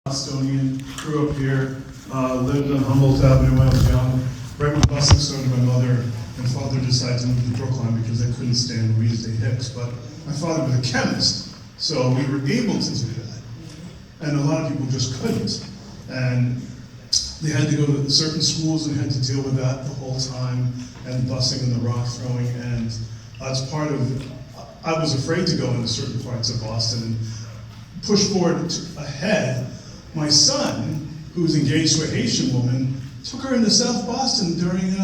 Bostonian, grew up here, lived on Humboldt Avenue when I was young. Right when busing started, my mother and father decided to move to Brookline because they couldn't stand Louise Day Hicks. But my father was a chemist, so we were able to do that. And a lot of people just couldn't. And they had to go to certain schools and had to deal with that the whole time, and busing and the rock throwing. And as part of, I was afraid to go into certain parts of Boston and push forward ahead. My son, who was engaged to a Haitian woman, took her into South Boston during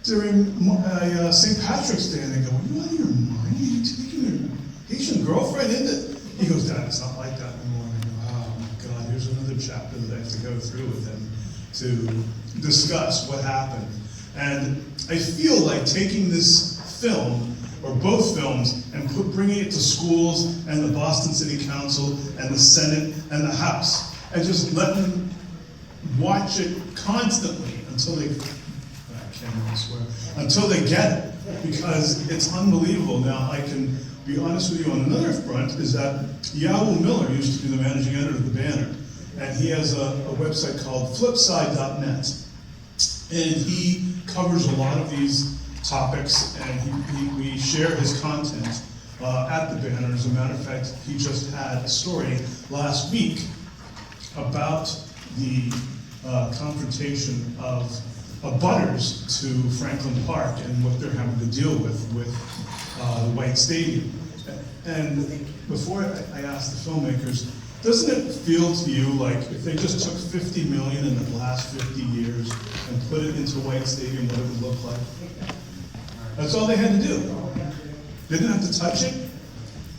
St. Patrick's Day, and they go, "Are you out of your mind? Are you taking your Haitian girlfriend into?" He goes, "Dad, it's not like that anymore." And I go, "Oh my God, here's another chapter that I have to go through with him to discuss what happened." And I feel like taking this film, or both films, and bringing it to schools and the Boston City Council and the Senate and the House, and just let them watch it constantly until they, I can't really swear, until they get it, because it's unbelievable. Now, I can be honest with you on another front, is that Yahoo Miller used to be the managing editor of the Banner, and he has a website called flipside.net, and he covers a lot of these topics, and we share his content at the Banner. As a matter of fact, he just had a story last week about the confrontation of abutters to Franklin Park and what they're having to deal with the White Stadium. And before I asked the filmmakers, doesn't it feel to you like if they just took $50 million in the last 50 years and put it into White Stadium, what it would look like? That's all they had to do. They didn't have to touch it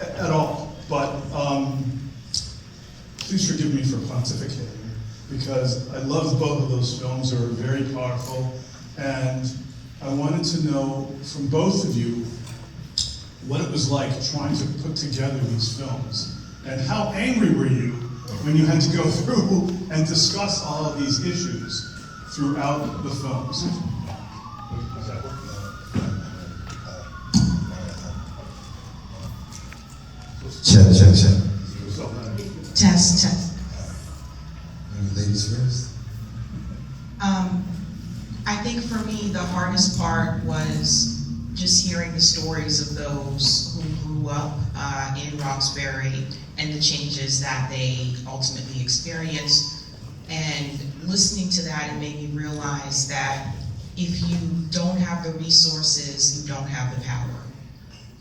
at all. But please forgive me for pontificating, because I loved both of those films. They were very powerful. And I wanted to know from both of you what it was like trying to put together these films. And how angry were you when you had to go through and discuss all of these issues throughout the films? Check. Test. Ladies first. I think for me, the hardest part was just hearing the stories of those who grew up in Roxbury and the changes that they ultimately experienced. And listening to that, it made me realize that if you don't have the resources, you don't have the power.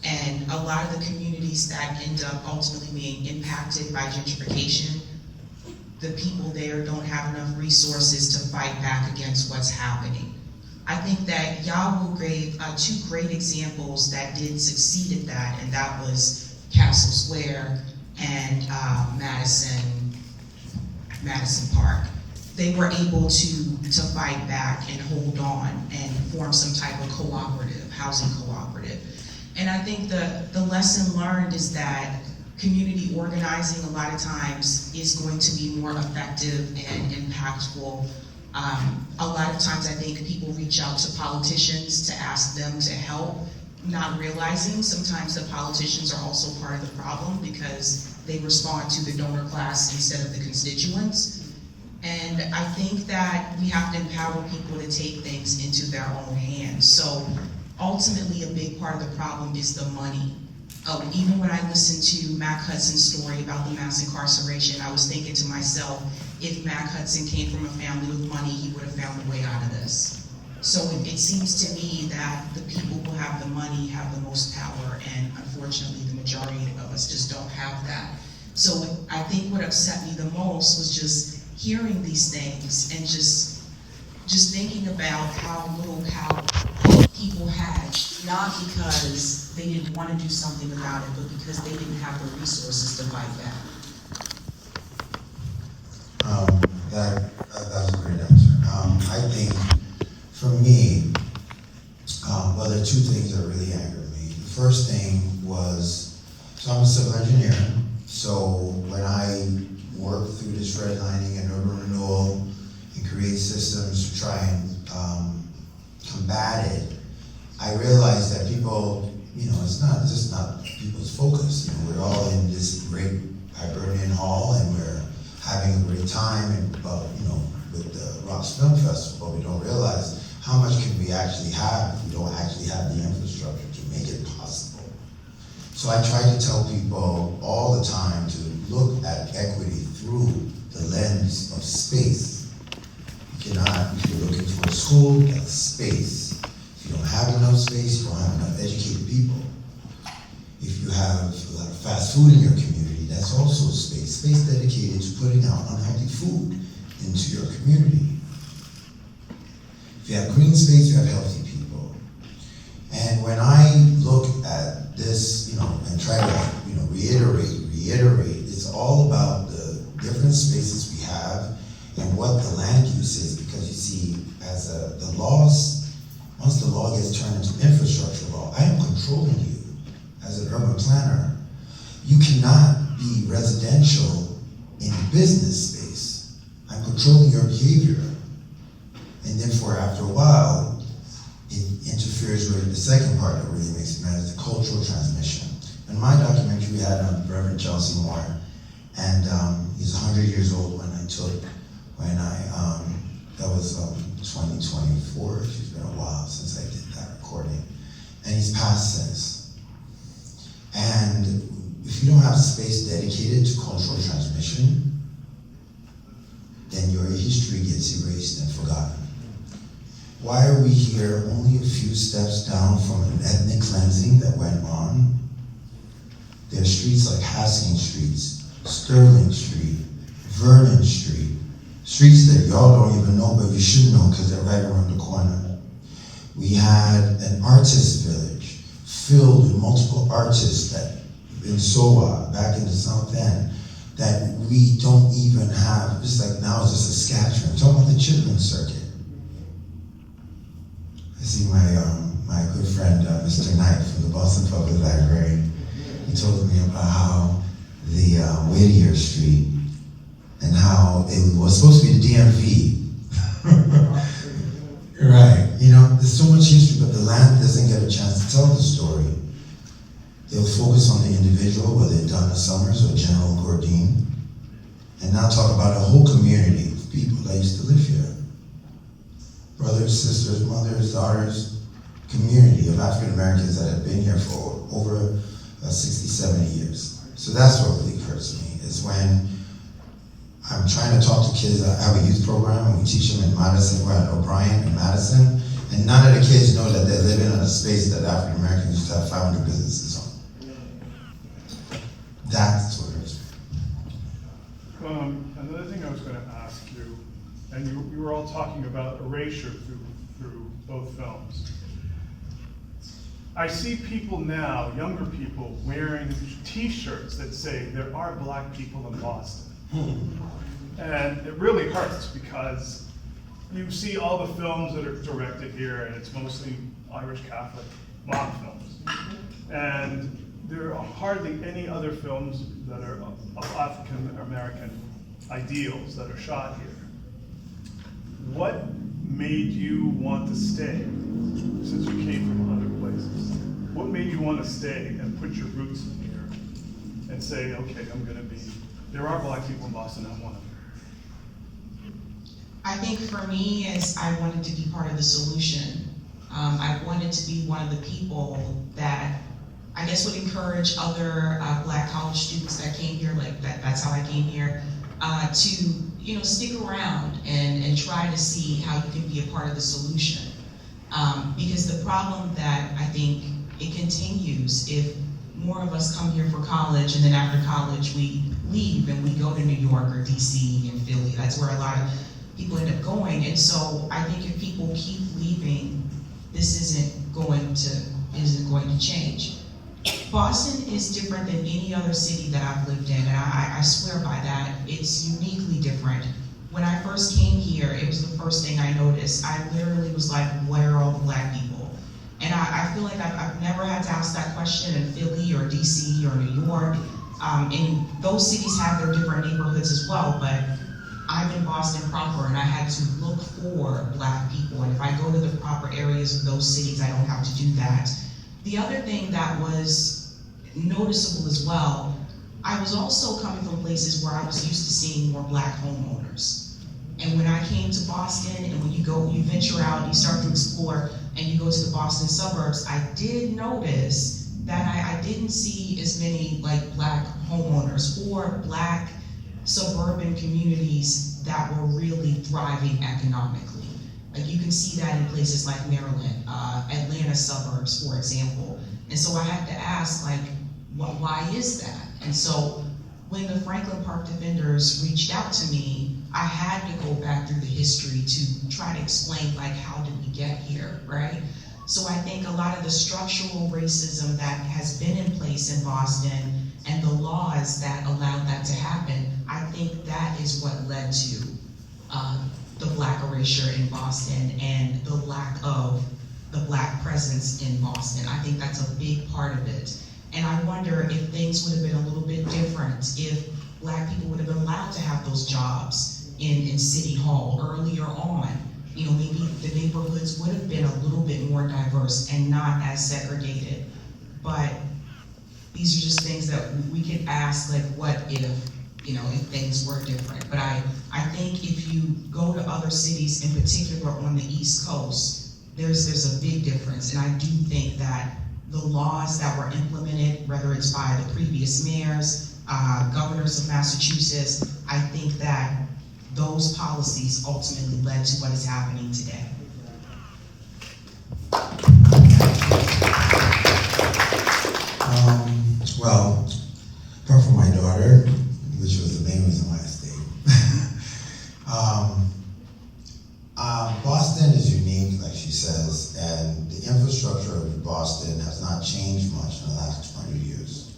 And a lot of the communities that end up ultimately being impacted by gentrification, the people there don't have enough resources to fight back against what's happening. I think that Yahoo gave two great examples that did succeed at that, and that was Castle Square and Madison Park. They were able to fight back and hold on and form some type of cooperative, housing cooperative. And I think the lesson learned is that community organizing a lot of times is going to be more effective and impactful. A lot of times I think people reach out to politicians to ask them to help, not realizing sometimes the politicians are also part of the problem because they respond to the donor class instead of the constituents. And I think that we have to empower people to take things into their own hands. So ultimately, a big part of the problem is the money. Even when I listened to Mac Hudson's story about the mass incarceration, I was thinking to myself, if Mac Hudson came from a family with money, he would have found a way out of this. So it seems to me that the people who have the money have the most power, and unfortunately, the majority of us just don't have that. So I think what upset me the most was just hearing these things and just thinking about how little power people had, not because they didn't want to do something about it, but because they didn't have the resources to fight back. That's a great answer. I think for me, well, there are two things that really angered me. The first thing was, so I'm a civil engineer, so when I work through this redlining and urban renewal and create systems to try and combat it, I realized that people, it's just not people's focus. We're all in this great Hibernian hall and we're having over time, and with the ROXFILM Festival, we don't realize how much can we actually have if we don't actually have the infrastructure to make it possible. So I try to tell people all the time to look at equity through the lens of space. You cannot, if you're looking for a school, that's space. If you don't have enough space, you don't have enough educated people. If you have a lot of fast food in your community, that's also space. Space dedicated to putting out unhealthy food into your community. If you have green space, you have healthy people. And when I look at this, and try to, reiterate, it's all about the different spaces we have and what the land use is, because you see, as the laws, once the law gets turned into infrastructure law, I am controlling you as an urban planner. You cannot be residential in business space. I'm controlling your behavior. And therefore, after a while, it interferes with the second part that really makes it matter, is the cultural transmission. In my documentary, we had Reverend Chelsea Moore, and he's 100 years old that was 2024. It's been a while since I did that recording. And he's passed since. And if you don't have space dedicated to cultural transmission, then your history gets erased and forgotten. Why are we here only a few steps down from an ethnic cleansing that went on? There are streets like Haskins Streets, Sterling Street, Vernon Street, streets that y'all don't even know, but you should know because they're right around the corner. We had an artist village filled with multiple artists that in SOA, back in the South End, that we don't even have. It's like now it's just a scattering. I'm talking about the children's circuit. I see my good friend, Mr. Knight from the Boston Public Library. He told me about how the Whittier Street and how it was supposed to be the DMV. Right, there's so much history, but the land doesn't get a chance to tell the story. They'll focus on the individual, whether it's Donna Summers or General Gordine, and not talk about a whole community of people that used to live here. Brothers, sisters, mothers, daughters, community of African Americans that have been here for over 60, 70 years. So that's what really hurts me, is when I'm trying to talk to kids. I have a youth program, and we teach them in Madison. We're at O'Brien in Madison, and none of the kids know that they're living in a space that African Americans used to have 500 businesses on. That's what hurts me. Another thing I was going to ask you, and you were all talking about erasure through both films. I see people now, younger people, wearing t-shirts that say, "There are black people in Boston." And it really hurts because you see all the films that are directed here, and it's mostly Irish Catholic mob films. And there are hardly any other films that are of African American ideals that are shot here. What made you want to stay, since you came from other places? What made you want to stay and put your roots in here and say, okay, there are black people in Boston, I'm one of them? I think for me, is I wanted to be part of the solution. I wanted to be one of the people that I guess would encourage other black college students that came here, like that's how I came here, to stick around and try to see how you can be a part of the solution. Because the problem that I think it continues, if more of us come here for college and then after college we leave and we go to New York or DC and Philly, that's where a lot of people end up going. And so I think if people keep leaving, this isn't going to change. Boston is different than any other city that I've lived in, and I swear by that. It's uniquely different. When I first came here, it was the first thing I noticed. I literally was like, where are all the black people? And I feel like I've never had to ask that question in Philly or DC or New York. And those cities have their different neighborhoods as well, but I'm in Boston proper, and I had to look for black people. And if I go to the proper areas of those cities, I don't have to do that. The other thing that was noticeable as well, I was also coming from places where I was used to seeing more black homeowners. And when I came to Boston, and when you venture out, you start to explore, and you go to the Boston suburbs, I did notice that I didn't see as many like black homeowners or black suburban communities that were really thriving economically. Like you can see that in places like Maryland, Atlanta suburbs, for example. And so I had to ask, like, why is that? And so when the Franklin Park Defenders reached out to me, I had to go back through the history to try to explain, like, how did we get here, right? So I think a lot of the structural racism that has been in place in Boston and the laws that allowed that to happen, I think that is what led to the black erasure in Boston and the lack of the black presence in Boston. I think that's a big part of it. And I wonder if things would have been a little bit different, if black people would have been allowed to have those jobs in City Hall earlier on. You know, maybe the neighborhoods would have been a little bit more diverse and not as segregated. But these are just things that we could ask, like, what if, you know, if things were different. But I think if you go to other cities, in particular on the East Coast, there's a big difference. And I do think that the laws that were implemented, whether it's by the previous mayors, governors of Massachusetts, I think that those policies ultimately led to what is happening today. Well, apart from my daughter, which was the main reason why I stayed, Boston is unique, like she says, and the infrastructure of Boston has not changed much in the last 20 years.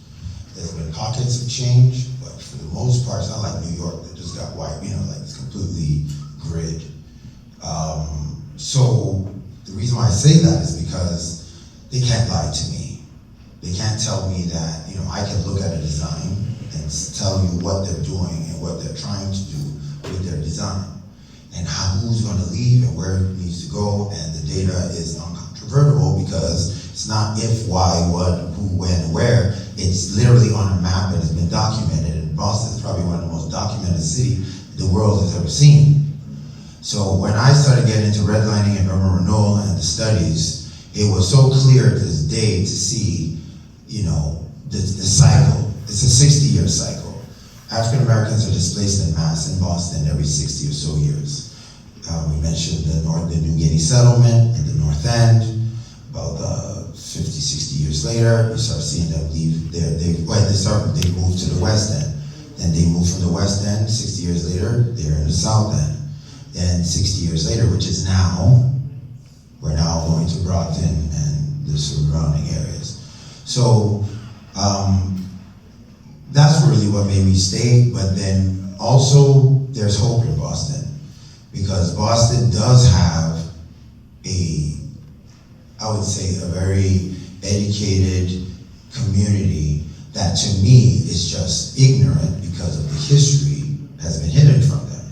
There's been pockets of change, but for the most part, it's not like New York that just got wiped, you know, like it's completely grid. So the reason why I say that is because they can't lie to me. They can't tell me that, you know, I can look at a design and tell you what they're doing and what they're trying to do with their design, and who's going to leave and where it needs to go, and the data is uncontrovertible because it's not if, why, what, who, when, and where. It's literally on a map and it's been documented, and Boston is probably one of the most documented cities the world has ever seen. So when I started getting into redlining and urban renewal and the studies, it was so clear to this day to see, you know, the cycle. It's a 60-year cycle. African Americans are displaced en masse in Boston every 60 or so years. We mentioned the New Guinea settlement in the North End. About 50, 60 years later, you start seeing them leave. They move to the West End. Then they move from the West End. 60 years later, they're in the South End. Then 60 years later, which is now, we're now going to Brockton and the surrounding areas. So that's really what made me stay. But then also, there's hope in Boston, because Boston does have I would say, a very educated community that to me is just ignorant because of the history has been hidden from them.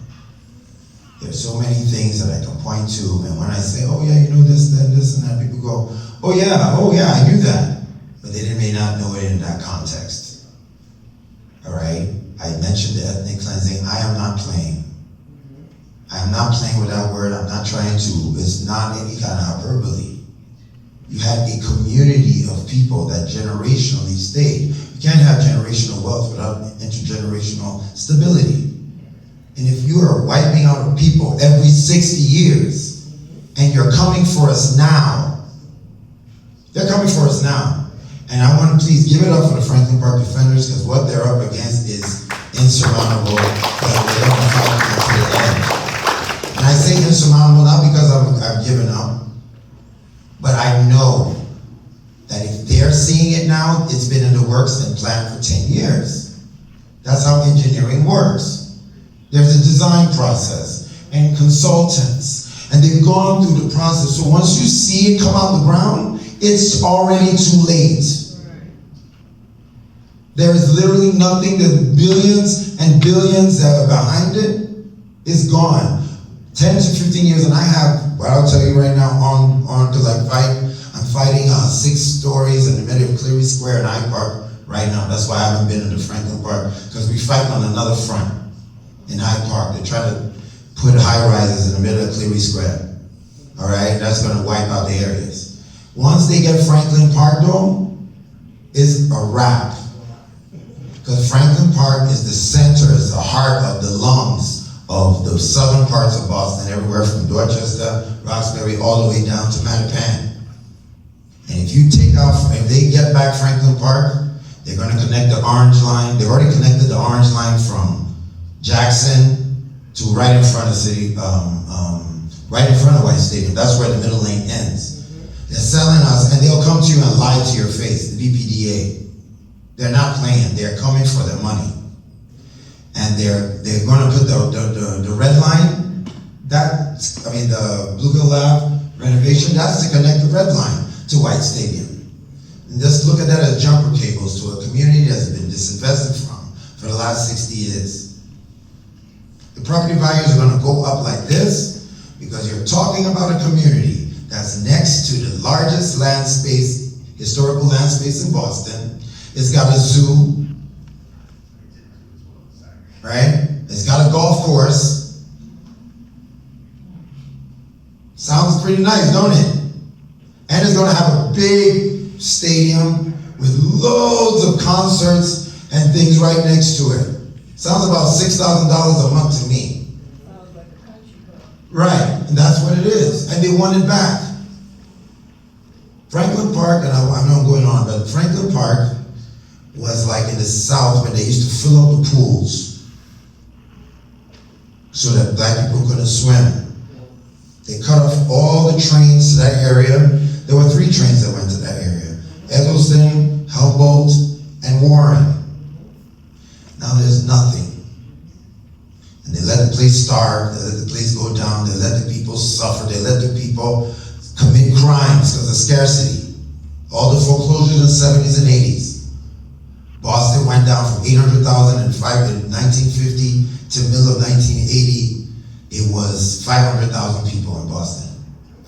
There's so many things that I can point to, and when I say, oh yeah, you know this, that, this, and that, people go, oh yeah, I knew that. But they may not know it in that context. All right? I mentioned the ethnic cleansing. I am not playing. I am not playing with that word. I'm not trying to. It's not any kind of hyperbole. You had a community of people that generationally stayed. You can't have generational wealth without intergenerational stability. And if you are wiping out people every 60 years, and you're coming for us now, they're coming for us now. And I want to please give it up for the Franklin Park Defenders, because what they're up against is insurmountable, and they're going to fight to the end. And I say insurmountable not because I've given up, but I know that if they're seeing it now, it's been in the works and planned for 10 years. That's how engineering works. There's a design process and consultants, and they've gone through the process. So once you see it come out the ground, it's already too late. There is literally nothing. The billions and billions that are behind it is gone. 10 to 15 years, and I have, what I'll tell you right now, because I'm fighting 6 stories in the middle of Cleary Square in Hyde Park, right now. That's why I haven't been into Franklin Park, because we fight on another front in Hyde Park. They're trying to put high rises in the middle of Cleary Square. All right, that's going to wipe out the areas. Once they get Franklin Park though, it's a wrap. Because Franklin Park is the center, is the heart of the lungs of the southern parts of Boston, everywhere from Dorchester, Roxbury, all the way down to Mattapan. And if you take out, if they get back Franklin Park, they're going to connect the Orange Line. They've already connected the Orange Line from Jackson to right in front of city, right in front of White Stadium. That's where the middle lane ends. They're selling us, and they'll come to you and lie to your face, the BPDA. They're not playing, they're coming for their money. And they're gonna put the red line, the Blue Hill Lab renovation, that's to connect the red line to White Stadium. And just look at that as jumper cables to a community that's been disinvested from for the last 60 years. The property values are gonna go up like this because you're talking about a community that's next to the largest land space, historical land space in Boston. It's got a zoo, right? It's got a golf course. Sounds pretty nice, don't it? And it's gonna have a big stadium with loads of concerts and things right next to it. Sounds about $6,000 a month to me. Right, and that's what it is. And they want it back. Franklin Park, and I know I'm going on, but Franklin Park was like in the South when they used to fill up the pools so that black people couldn't swim. They cut off all the trains to that area. There were 3 trains that went to that area: Eggleston, Humboldt, and Warren. Now there's nothing. And they let the place starve, they let the place go down, they let the people suffer, they let the people commit crimes because of scarcity. All the foreclosures in the 70s and 80s. Boston went down from 800,000 in 1950 to middle of 1980. It was 500,000 people in Boston.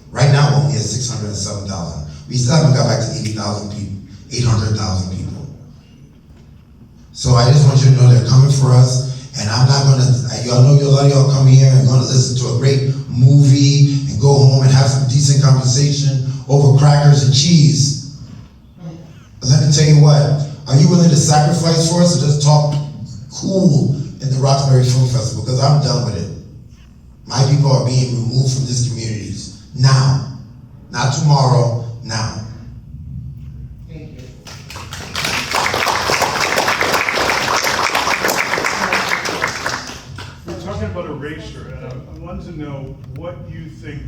Right now, we're only at 607,000. We still haven't got back to 80,000 people, 800,000 people. So I just want you to know they're coming for us. And I'm not gonna, y'all know a lot of y'all come here and gonna listen to a great movie and go home and have some decent conversation over crackers and cheese. But let me tell you what, are you willing to sacrifice for us or just talk cool in the Roxbury Film Festival? Because I'm done with it. My people are being removed from these communities now. Not tomorrow, now. Thank you. We're talking about erasure, and I wanted to know what you think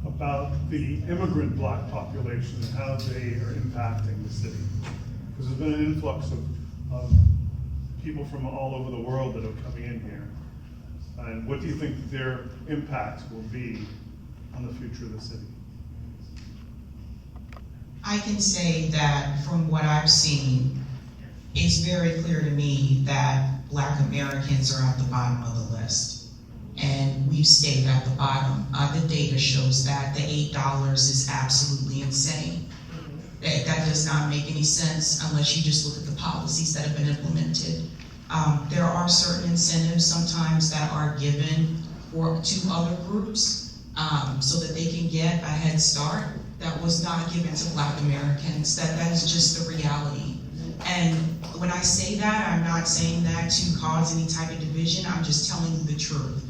about the immigrant Black population and how they are impacting the city. Because there's been an influx of people from all over the world that are coming in here. And what do you think their impact will be on the future of the city? I can say that from what I've seen, it's very clear to me that Black Americans are at the bottom of the list. And we've stayed at the bottom. The data shows that the $8 is absolutely insane. That does not make any sense unless you just look at the policies that have been implemented. There are certain incentives sometimes that are given to other groups so that they can get a head start that was not given to Black Americans. That is just the reality. And when I say that, I'm not saying that to cause any type of division, I'm just telling you the truth.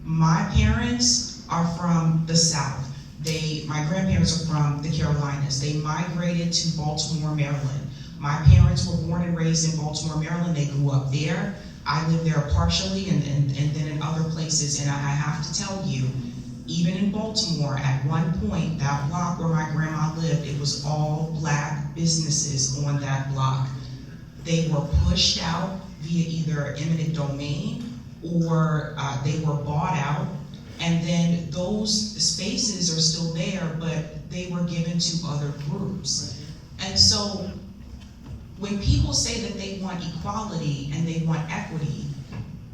My parents are from the South. My grandparents are from the Carolinas. They migrated to Baltimore, Maryland. My parents were born and raised in Baltimore, Maryland. They grew up there. I lived there partially and then in other places. And I have to tell you, even in Baltimore, at one point, that block where my grandma lived, it was all Black businesses on that block. They were pushed out via either eminent domain or they were bought out. And then those spaces are still there, but they were given to other groups. And so when people say that they want equality and they want equity,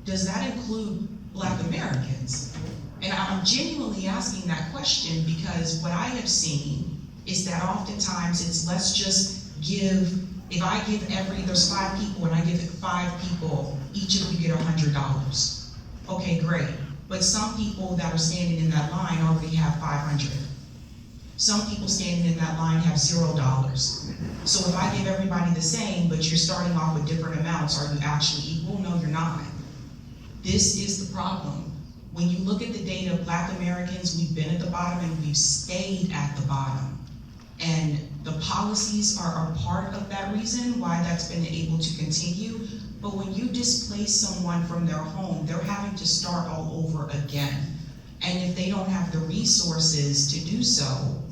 does that include Black Americans? And I'm genuinely asking that question because what I have seen is that oftentimes it's let's just give If I give there's 5 people and I give it 5 people, each of you get $100. Okay, great. But some people that are standing in that line already have 500. Some people standing in that line have $0. So if I give everybody the same, but you're starting off with different amounts, are you actually equal? No, you're not. This is the problem. When you look at the data, Black Americans, we've been at the bottom and we've stayed at the bottom. And the policies are a part of that reason why that's been able to continue. But when you displace someone from their home, they're having to start all over again. And if they don't have the resources to do so,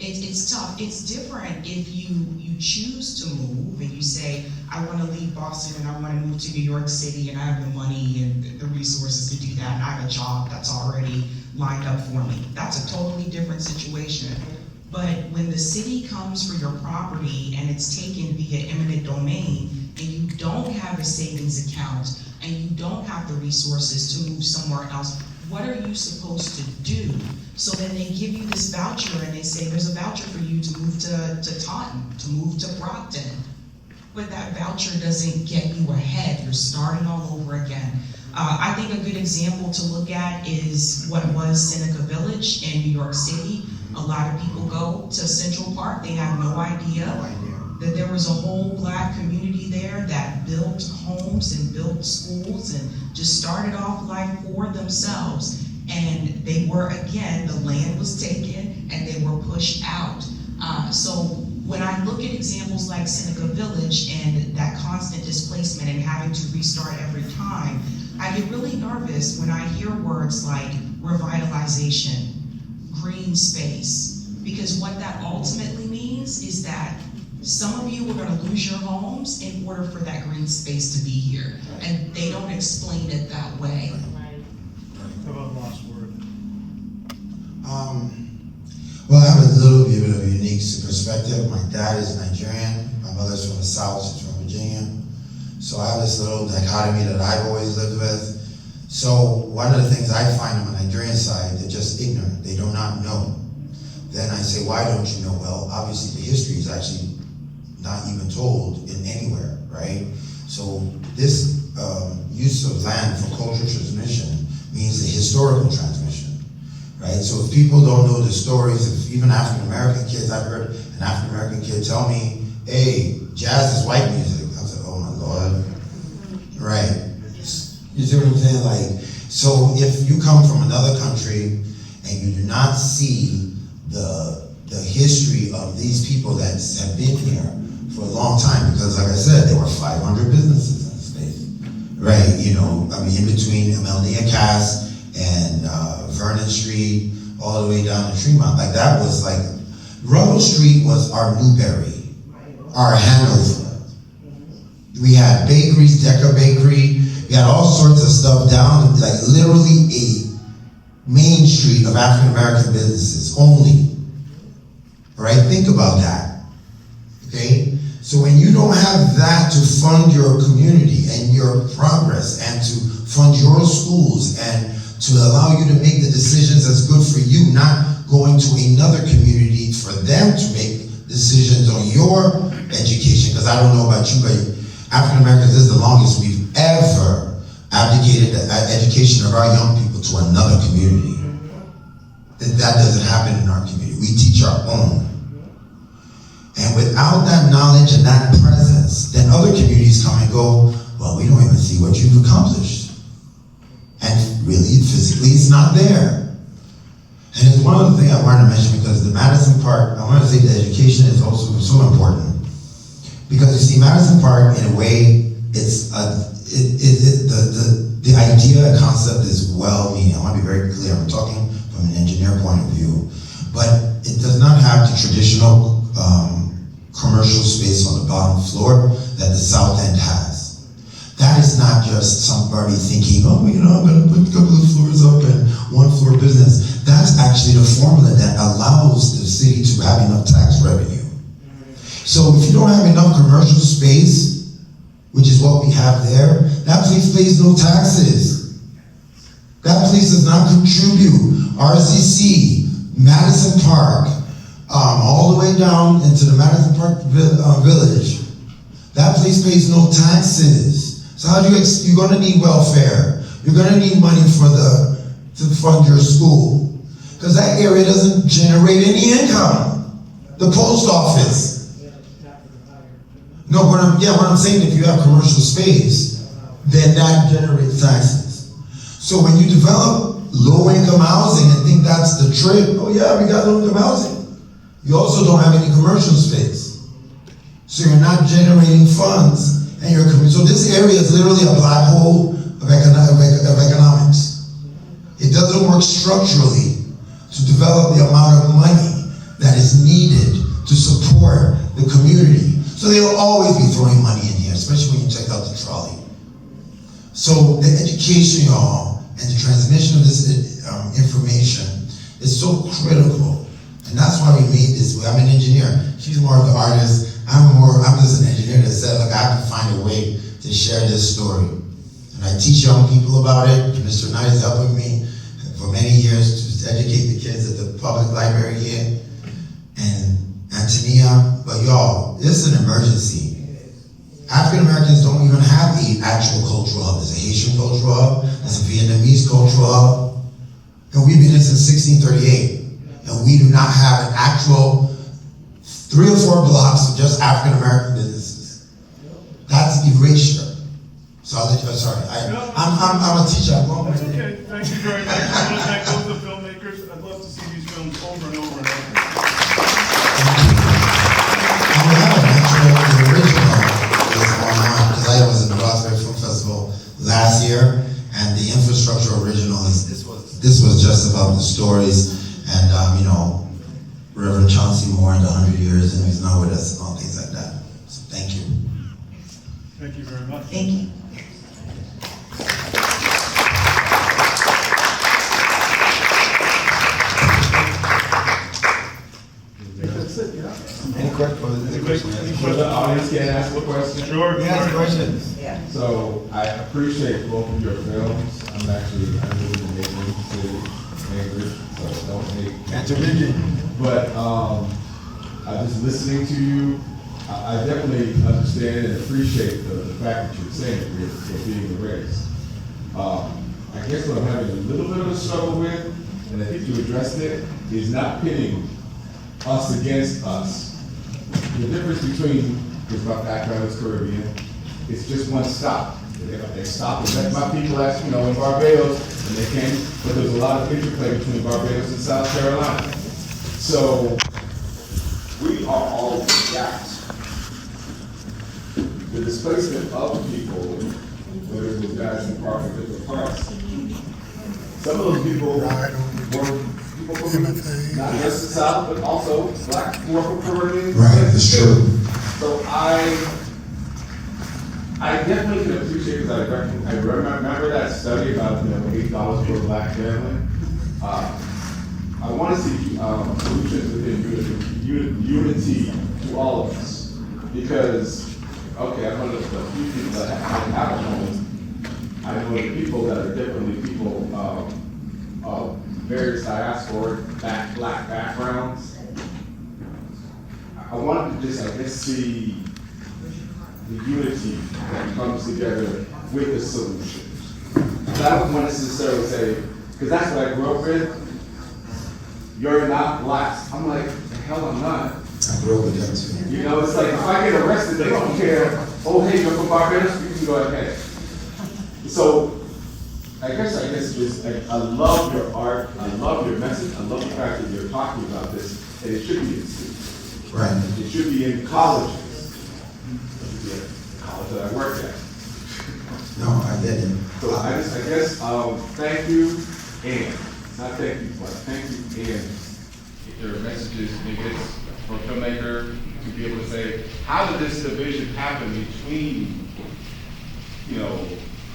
it's tough. It's different if you choose to move and you say, I want to leave Boston and I want to move to New York City and I have the money and the resources to do that and I have a job that's already lined up for me. That's a totally different situation. But when the city comes for your property and it's taken via eminent domain and you don't have a savings account and you don't have the resources to move somewhere else, what are you supposed to do? So then they give you this voucher and they say, there's a voucher for you to move to Taunton, to move to Brockton. But that voucher doesn't get you ahead. You're starting all over again. I think a good example to look at is what was Seneca Village in New York City. A lot of people go to Central Park. They have no idea that there was a whole Black community there that built homes and built schools and just started off life for themselves. And they were, again, the land was taken and they were pushed out. So when I look at examples like Seneca Village and that constant displacement and having to restart every time, I get really nervous when I hear words like revitalization, green space, because what that ultimately means is that some of you are going to lose your homes in order for that green space to be here, and they don't explain it that way. How about last word? Well, I have a little bit of a unique perspective. My dad is Nigerian, my mother's from the South, she's from Virginia. So I have this little dichotomy that I've always lived with. So one of the things I find on the Nigerian side, they're just ignorant, they do not know. Then I say, why don't you know? Well, obviously the history is actually not even told in anywhere, right? So this use of land for cultural transmission means the historical transmission, right? So if people don't know the stories, if even African-American kids, I've heard an African-American kid tell me, hey, jazz is white music. I was like, oh my Lord, right? You see what I'm saying? Like, so if you come from another country and you do not see the history of these people that have been here for a long time, because like I said, there were 500 businesses in the state, right? You know, I mean, in between Melnia Cass and Vernon Street, all the way down to Tremont, like that was like, Russell Street was our Newberry, our Hanover. We had bakeries, Decker Bakery, we had all sorts of stuff down, like literally a main street of African-American businesses only. All right, think about that, okay? So when you don't have that to fund your community and your progress and to fund your schools and to allow you to make the decisions that's good for you, not going to another community for them to make decisions on your education, because I don't know about you, but African Americans, this is the longest we've ever abdicated the education of our young people to another community. That doesn't happen in our community. We teach our own. And without that knowledge and that presence, then other communities come and go, well, we don't even see what you've accomplished. And really, physically, it's not there. And it's one of the things I wanted to mention, because the Madison Park, I want to say that education is also so important. Because you see, Madison Park, in a way, it's the idea and concept is well-meaning. I want to be very clear. I'm talking from an engineer point of view. But it does not have the traditional commercial space on the bottom floor that the South End has. That is not just somebody thinking, oh, you know, I'm going to put a couple of floors up and one floor business. That's actually the formula that allows the city to have enough tax revenue. So if you don't have enough commercial space, which is what we have there, that place pays no taxes. That place does not contribute. RCC, Madison Park, all the way down into the Madison Park Village, That place pays no taxes. So how do you're gonna need welfare. You're gonna need money to fund your school. Because that area doesn't generate any income. The post office. No, what I'm saying, if you have commercial space, then that generates taxes. So when you develop low-income housing and think that's the trick, oh yeah, we got low-income housing. You also don't have any commercial space. So you're not generating funds, and so this area is literally a black hole of economics. It doesn't work structurally to develop the amount of money that is needed to support the community. So they'll always be throwing money in here, especially when you check out the trolley. So the education, y'all, and the transmission of this information is so critical. And that's why we made this. I'm an engineer. She's more of the artist. I'm just an engineer that said, look, I have to find a way to share this story. And I teach young people about it. Mr. Knight is helping me for many years to educate the kids at the public library here. And Antonia, but y'all, this is an emergency. African Americans don't even have the actual cultural hub. There's a Haitian cultural hub, there's a Vietnamese cultural hub. And we've been here since 1638. And we do not have an actual 3 or 4 blocks of just African American businesses. That's erasure. So I'll let you, sorry, I'm a teacher. That's okay, thank you very much. I want to thank both the filmmakers. I'd love to see these films over and over and over. And we have the original is online, because I was in the Roxbury Film Festival last year, and the infrastructure original is, this was just about the stories, and Reverend Chauncey Moore in the 100 years, and he's not with us, and all things like that. So thank you. Thank you very much. Thank you. That's it, yeah. Any questions? For the audience, can I ask a question? Sure. Yes, questions? Yeah. So I appreciate both of your films. I'm really interested in English, so don't hate. That's a vision. But just listening to you, I definitely understand and appreciate the fact that you're saying that we're being erased. I guess what I'm having a little bit of a struggle with, and I think you addressed it, is not pitting us against us. The difference between, because my background is Caribbean, it's just one stop. They stop and met my people in Barbados, and they came, but there's a lot of interplay between Barbados and South Carolina. So we are all gaps. The displacement of people, whether it was guys in parts or different parts, some of those people were people from not just the South, but also black, more from Caribbean. Right, it's true. So I definitely can appreciate, because I remember that study about $8 for a black family. I want to see solutions within unity to all of us, because I'm one of the few people that have a home. I know the people that are definitely people of various diaspora, black backgrounds. I wanted to just, see the unity that comes together with the solutions. So I don't want to necessarily say, because that's what I grew up with, you're not black. I'm like, the hell I'm not. I grew up with them too. It's like, if I get arrested, they don't care, oh, hey, you're from Barbados, you can go ahead. So, I guess just, I love your art, I love your message, I love the fact that you're talking about this, and it should be in schools. Right. It should be in colleges. College that I worked at. No, I get it. So I guess, thank you, and, not thank you, but thank you, and your messages, maybe it's for a filmmaker to be able to say, how did this division happen between,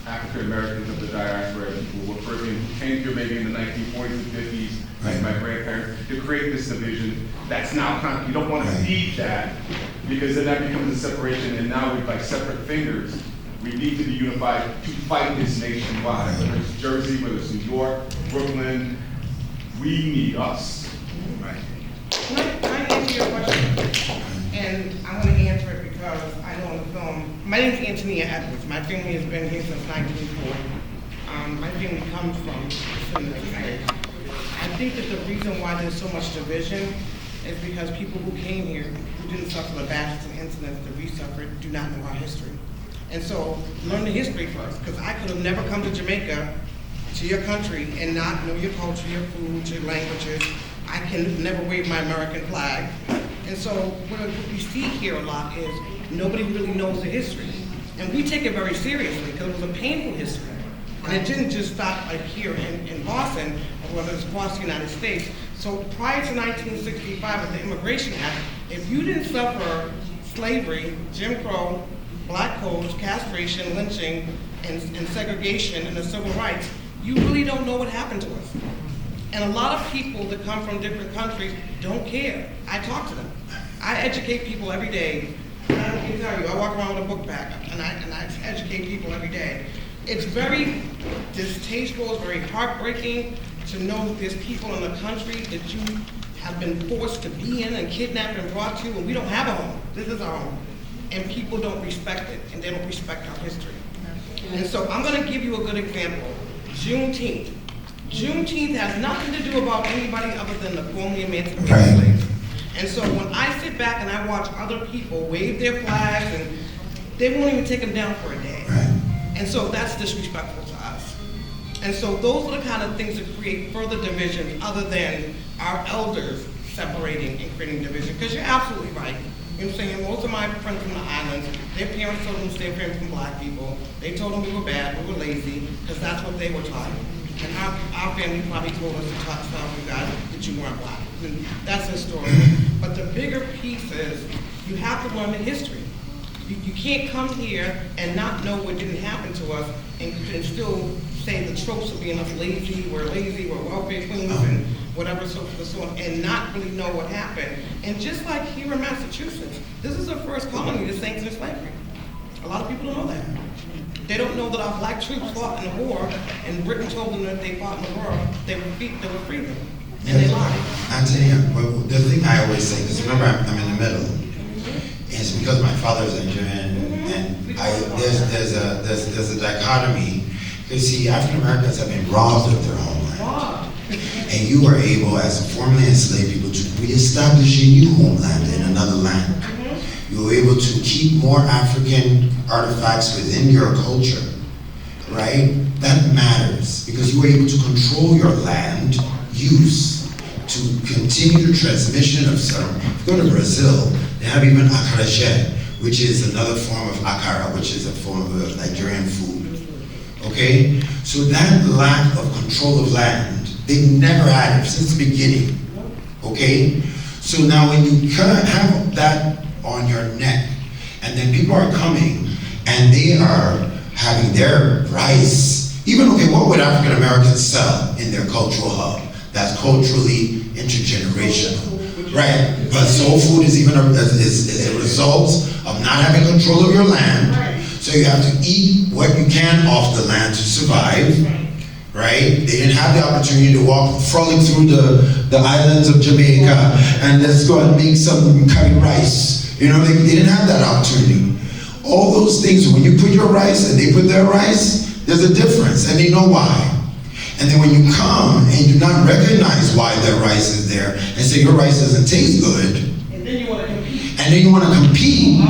African Americans of the diaspora, people who came here maybe in the 1940s and 50s, like my grandparents, to create this division that's now you don't want to feed that, because then that becomes a separation, and now we're like separate fingers. We need to be unified to fight this nationwide, whether it's Jersey, whether it's New York, Brooklyn, we need us. Can I answer your question? And I want to answer it because because I know in the film, my name is Antonia Edwards. My family has been here since 1940. My family comes from the United States. I think that the reason why there's so much division is because people who came here, who didn't suffer the badges and incidents that we suffered, do not know our history. And so, learn the history first, because I could have never come to Jamaica, to your country, and not know your culture, your food, your languages. I can never wave my American flag. And so, what we see here a lot is nobody really knows the history. And we take it very seriously, because it was a painful history. And it didn't just stop like here in Boston, or whether it's across the United States. So prior to 1965 with the Immigration Act, if you didn't suffer slavery, Jim Crow, black codes, castration, lynching, and segregation and the civil rights, you really don't know what happened to us. And a lot of people that come from different countries don't care. I talk to them. I educate people every day. And I can tell you, I walk around with a book bag, and I educate people every day. It's very distasteful, it's very heartbreaking to know that there's people in the country that you have been forced to be in and kidnapped and brought to, and we don't have a home. This is our home. And people don't respect it, and they don't respect our history. And so I'm gonna give you a good example. Juneteenth. Juneteenth has nothing to do about anybody other than the formerly emancipated slaves. And so when I sit back and I watch other people wave their flags, and they won't even take them down for a day. And so that's disrespectful to us. And so those are the kind of things that create further division other than our elders separating and creating division. Because you're absolutely right. You know what I'm saying? Most of my friends from the islands, their parents told them to stay away from black people. They told them we were bad, we were lazy, because that's what they were taught. And our family probably told us to tell you guys that you weren't black. And that's the story. But the bigger piece is you have to learn the history. You can't come here and not know what didn't happen to us and still say the tropes of being us lazy, we're welfare queens and whatever, so forth and so on, and not really know what happened. And just like here in Massachusetts, this is the first colony that sank into slavery. A lot of people don't know that. They don't know that our black troops fought in the war, and Britain told them that they fought in the war, they were freedom, and they lied. Antonia, well, the thing I always say, because remember I'm in the middle. It's because my father's Nigerian, and there's a dichotomy. You see, African Americans have been robbed of their homeland, and you were able, as formerly enslaved people, to reestablish a new homeland in another land. You were able to keep more African artifacts within your culture, right? That matters because you were able to control your land use, to continue the transmission of some. If you go to Brazil, they have even acarajé, which is another form of akara, which is a form of Nigerian food. Okay? So that lack of control of land, they never had it since the beginning. Okay? So now when you have that on your neck, and then people are coming, and they are having their rice, even, okay, what would African Americans sell in their cultural hub? That's culturally intergenerational, right? But soul food is even is a result of not having control of your land. So you have to eat what you can off the land to survive, right? They didn't have the opportunity to walk frolic through the islands of Jamaica and let's go and make some curry rice. You know, they didn't have that opportunity. All those things, when you put your rice and they put their rice, there's a difference, and they know why. And then when you come and you not recognize why their rice is there and say your rice doesn't taste good, And then you want to compete. and then you want to compete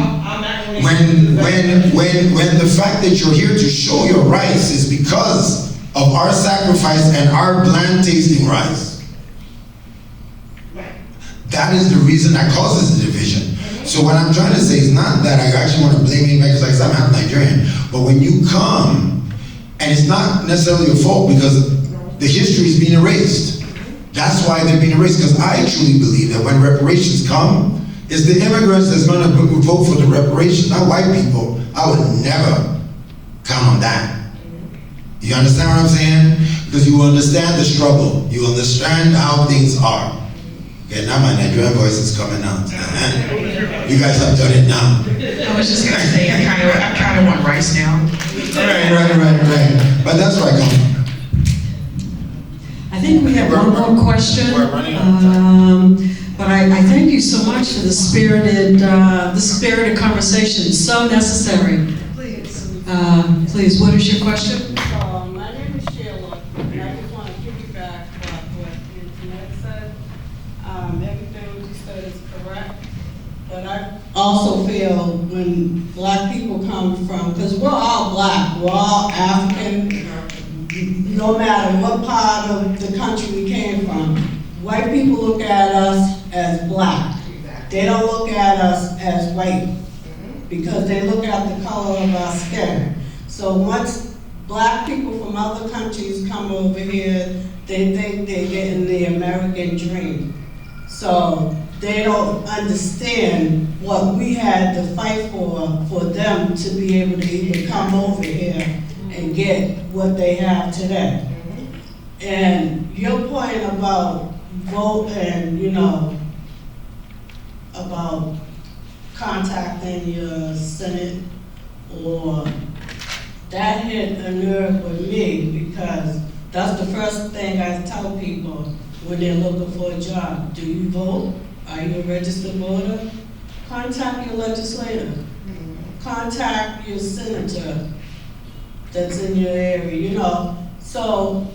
when the fact that you're here to show your rice is because of our sacrifice and our bland tasting rice. That is the reason that causes the division. So what I'm trying to say is not that I actually want to blame anybody because I'm half Nigerian, but when you come, and it's not necessarily your fault because the history is being erased. That's why they're being erased, because I truly believe that when reparations come, it's the immigrants that's going to vote for the reparations, not white people. I would never count on that. You understand what I'm saying? Because you will understand the struggle. You understand how things are. Okay, now my Nigerian voice is coming out. You guys have done it now. I was just gonna say, I kind of want rice now. Right. But that's where I come from. I think we have one more question, We're running out of time. but But I thank you so much for the spirited conversation, so necessary. Please, what is your question? My name is Sheila, and I just want to piggyback off what Antoinette said. Everything you said is correct, but I also feel when black people come from, because we're all black, we're all African, no matter what part of the country we came from. White people look at us as black. They don't look at us as white, because they look at the color of our skin. So once black people from other countries come over here, they think they're getting the American dream. So they don't understand what we had to fight for them to be able to even come over here and get what they have today. And your point about vote and, about contacting your Senate, or that hit a nerve with me, because that's the first thing I tell people when they're looking for a job. Do you vote? Are you a registered voter? Contact your legislator. Contact your senator that's in your area, So,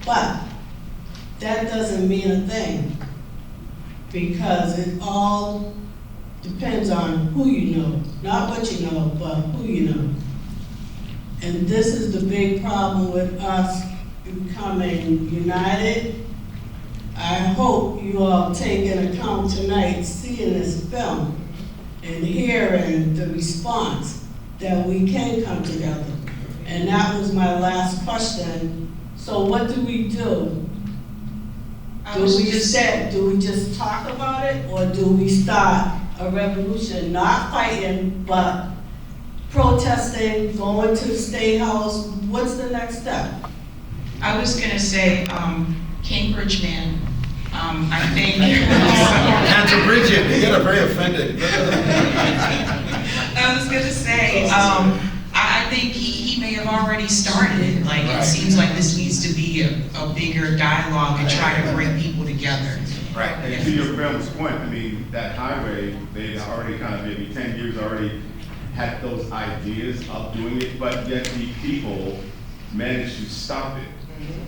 but that doesn't mean a thing, because it all depends on who you know, not what you know, but who you know. And this is the big problem with us becoming united. I hope you all take into account tonight, seeing this film and hearing the response, that we can come together. And that was my last question. So what do we do? Do we just talk about it, or do we start a revolution, not fighting, but protesting, going to the State House? What's the next step? I was gonna say, Cambridge man, I think. And to Bridget, you get very offended. I was gonna say, I think he may have already started. Like, it seems like this needs to be a bigger dialogue and try to bring people together. Right. And to your film's point, I mean, that highway, they already kind of, maybe 10 years already had those ideas of doing it, but yet the people managed to stop it.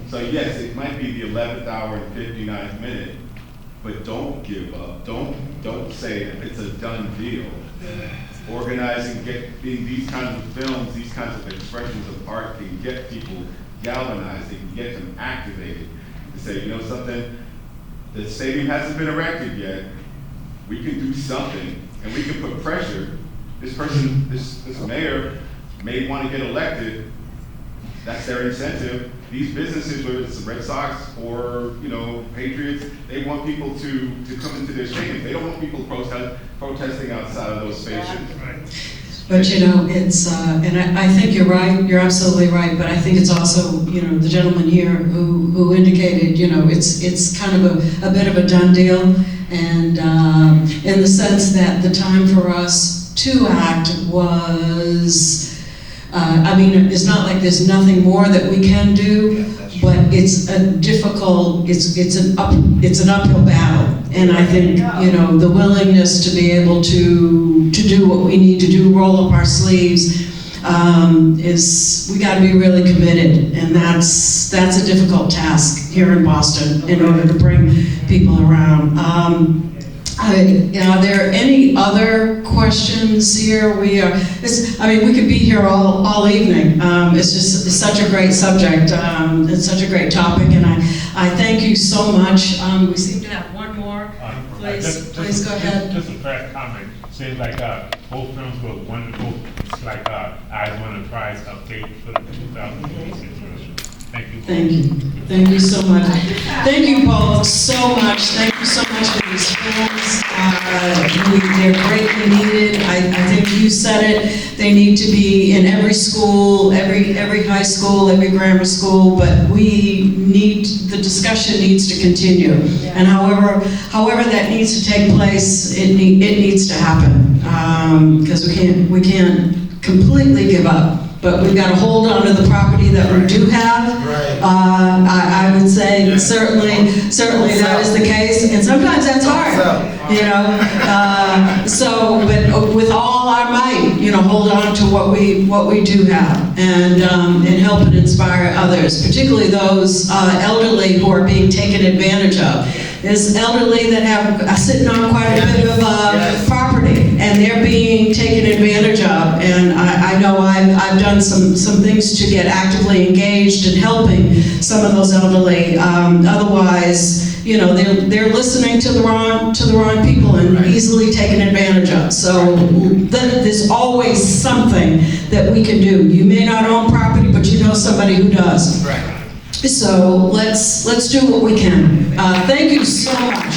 So yes, it might be the 11th hour and 59th minute, but don't give up. Don't say that it's a done deal. Organizing, getting these kinds of films, these kinds of expressions of art can get people galvanized, they can get them activated. To say, something, the stadium hasn't been erected yet, we can do something, and we can put pressure. This person, this mayor may want to get elected, that's their incentive. These businesses, whether it's the Red Sox or, Patriots, they want people to come into their stadium. They don't want people protesting outside of those spaces. But it's, and I think you're right, you're absolutely right, but I think it's also, the gentleman here who indicated, it's kind of a bit of a done deal, and in the sense that the time for us to act was, it's not like there's nothing more that we can do, but it's a difficult, it's an uphill battle. And I think, the willingness to be able to do what we need to do, roll up our sleeves, we gotta be really committed. And that's a difficult task here in Boston in order to bring people around. Are there any other questions here? We could be here all evening. It's such a great subject. It's such a great topic, and I thank you so much. We seem to have one more. Please go ahead. Just a fast comment. Seems like both films were wonderful. It's like Eyes on the Prize update for the 2026 version. Thank you. Thank you. Thank you so much. Thank you both so much. Thank you so much for these films. They're greatly needed. I think you said it. They need to be in every school, every high school, every grammar school, but the discussion needs to continue. And however that needs to take place, it needs to happen. Because we can't completely give up. But we've got to hold on to the property that we do have. I would say certainly certainly that is the case, and sometimes that's hard, you know? But with all our might, you know, hold on to what we do have, and help and inspire others, particularly those elderly who are being taken advantage of. There's elderly that are sitting on quite a bit of property, and they're being taken advantage of. And I know I've done some things to get actively engaged in helping some of those elderly. Otherwise, you know, they're listening to the wrong people and easily taken advantage of. So there's always something that we can do. You may not own property, but you know somebody who does. Right. So let's do what we can. Thank you so much.